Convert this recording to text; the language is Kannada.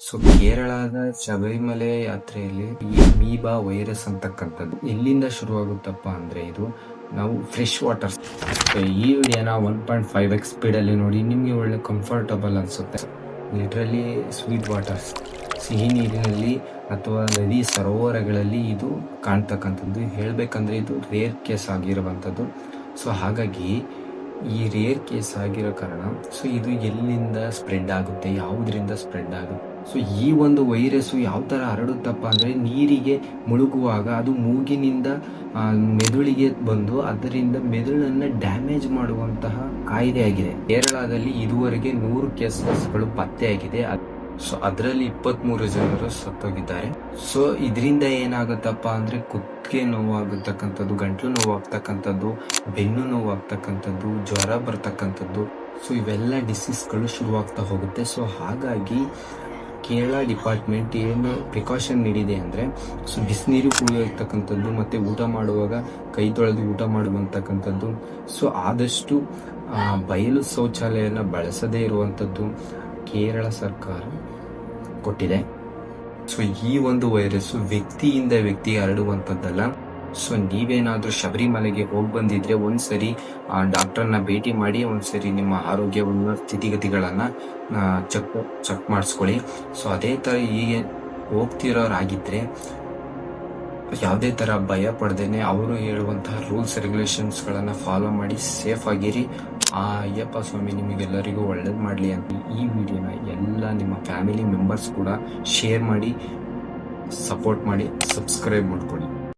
ಸೊ ಕೇರಳದ ಶಬರಿಮಲೆ ಯಾತ್ರೆಯಲ್ಲಿ ಈ ಅಮೀಬಾ ವೈರಸ್ ಅಂತಕ್ಕಂಥದ್ದು ಎಲ್ಲಿಂದ ಶುರುವಾಗುತ್ತಪ್ಪ ಅಂದ್ರೆ ಇದು ನಾವು ಫ್ರೆಶ್ ವಾಟರ್. ಈ ವಿಡಿಯೋನ 1.5x ಸ್ಪೀಡಲ್ಲಿ ನೋಡಿ, ನಿಮಗೆ ಒಳ್ಳೆ ಕಂಫರ್ಟಬಲ್ ಅನಿಸುತ್ತೆ. ಲಿಟ್ರಲಿ ಸ್ವೀಟ್ ವಾಟರ್ಸ್, ಸಿಹಿ ನೀರಿನಲ್ಲಿ ಅಥವಾ ನದಿ ಸರೋವರಗಳಲ್ಲಿ ಇದು ಕಾಣ್ತಕ್ಕಂಥದ್ದು. ಹೇಳಬೇಕಂದ್ರೆ ಇದು ರೇರ್ ಕೇಸ್ ಆಗಿರುವಂಥದ್ದು. ಸೊ ಹಾಗಾಗಿ ಈ ರೇರ್ ಕೇಸ್ ಆಗಿರೋ ಕಾರಣ ಸೊ ಇದು ಎಲ್ಲಿಂದ ಸ್ಪ್ರೆಡ್ ಆಗುತ್ತೆ, ಯಾವುದರಿಂದ ಸ್ಪ್ರೆಡ್ ಆಗುತ್ತೆ. ಸೊ ಈ ಒಂದು ವೈರಸ್ಸು ಯಾವ ಥರ ಹರಡುತ್ತಪ್ಪ ಅಂದರೆ ನೀರಿಗೆ ಮುಳುಗುವಾಗ ಅದು ಮೂಗಿನಿಂದ ಮೆದುಳಿಗೆ ಬಂದು ಅದರಿಂದ ಮೆದುಳನ್ನು ಡ್ಯಾಮೇಜ್ ಮಾಡುವಂತಹ ಕಾಯಿದೆ ಆಗಿದೆ. ಕೇರಳದಲ್ಲಿ ಇದುವರೆಗೆ 100 ಕೇಸಸ್ಗಳು ಪತ್ತೆಯಾಗಿದೆ. ಸೊ ಅದರಲ್ಲಿ 23 ಜನರು ಸತ್ತೋಗಿದ್ದಾರೆ. ಸೊ ಇದರಿಂದ ಏನಾಗುತ್ತಪ್ಪ ಅಂದ್ರೆ ಕುತ್ತಿಗೆ ನೋವಾಗತಕ್ಕಂಥದ್ದು, ಗಂಟ್ಲು ನೋವಾಗ್ತಕ್ಕಂಥದ್ದು, ಬೆನ್ನು ನೋವಾಗ್ತಕ್ಕಂಥದ್ದು, ಜ್ವರ ಬರ್ತಕ್ಕಂಥದ್ದು. ಸೊ ಇವೆಲ್ಲ ಡಿಸೀಸ್ಗಳು ಶುರುವಾಗ್ತಾ ಹೋಗುತ್ತೆ. ಸೊ ಹಾಗಾಗಿ ಕೇರಳ ಡಿಪಾರ್ಟ್ಮೆಂಟ್ ಏನು ಪ್ರಿಕಾಷನ್ ನೀಡಿದೆ ಅಂದರೆ, ಸೊ ಬಿಸಿನೀರು ಕುಡಿಯತಕ್ಕಂಥದ್ದು ಮತ್ತು ಊಟ ಮಾಡುವಾಗ ಕೈ ತೊಳೆದು ಊಟ ಮಾಡುವಂತಕ್ಕಂಥದ್ದು. ಸೊ ಆದಷ್ಟು ಬಯಲು ಶೌಚಾಲಯನ ಬಳಸದೇ ಇರುವಂಥದ್ದು ಕೇರಳ ಸರ್ಕಾರ ಕೊಟ್ಟಿದೆ. ಸೊ ಈ ಒಂದು ವೈರಸ್ಸು ವ್ಯಕ್ತಿಯಿಂದ ವ್ಯಕ್ತಿಗೆ ಹರಡುವಂಥದ್ದಲ್ಲ. ಸೊ ನೀವೇನಾದರೂ ಶಬರಿಮಲೆಗೆ ಹೋಗಿ ಬಂದಿದ್ರೆ ಒಂದ್ಸರಿ ಡಾಕ್ಟರ್ನ ಭೇಟಿ ಮಾಡಿ ಒಂದ್ಸರಿ ನಿಮ್ಮ ಆರೋಗ್ಯವನ್ನು ಸ್ಥಿತಿಗತಿಗಳನ್ನು ಚೆಕ್ ಮಾಡಿಸ್ಕೊಳ್ಳಿ. ಸೊ ಅದೇ ಥರ ಹೀಗೆ ಹೋಗ್ತಿರೋರಾಗಿದ್ದರೆ ಯಾವುದೇ ಥರ ಭಯ ಪಡ್ದೇನೆ ಅವರು ಹೇಳುವಂತಹ ರೂಲ್ಸ್ ರೆಗ್ಯುಲೇಷನ್ಸ್ಗಳನ್ನು ಫಾಲೋ ಮಾಡಿ ಸೇಫ್ ಆಗಿರಿ. ಅಯ್ಯಪ್ಪ ಸ್ವಾಮಿ ನಿಮಗೆಲ್ಲರಿಗೂ ಒಳ್ಳೇದು ಮಾಡಲಿ ಅಂತ ಈ ವಿಡಿಯೋನ ಎಲ್ಲ ನಿಮ್ಮ ಫ್ಯಾಮಿಲಿ ಮೆಂಬರ್ಸ್ ಕೂಡ ಶೇರ್ ಮಾಡಿ, ಸಪೋರ್ಟ್ ಮಾಡಿ, ಸಬ್ಸ್ಕ್ರೈಬ್ ಮಾಡ್ಕೊಳ್ಳಿ.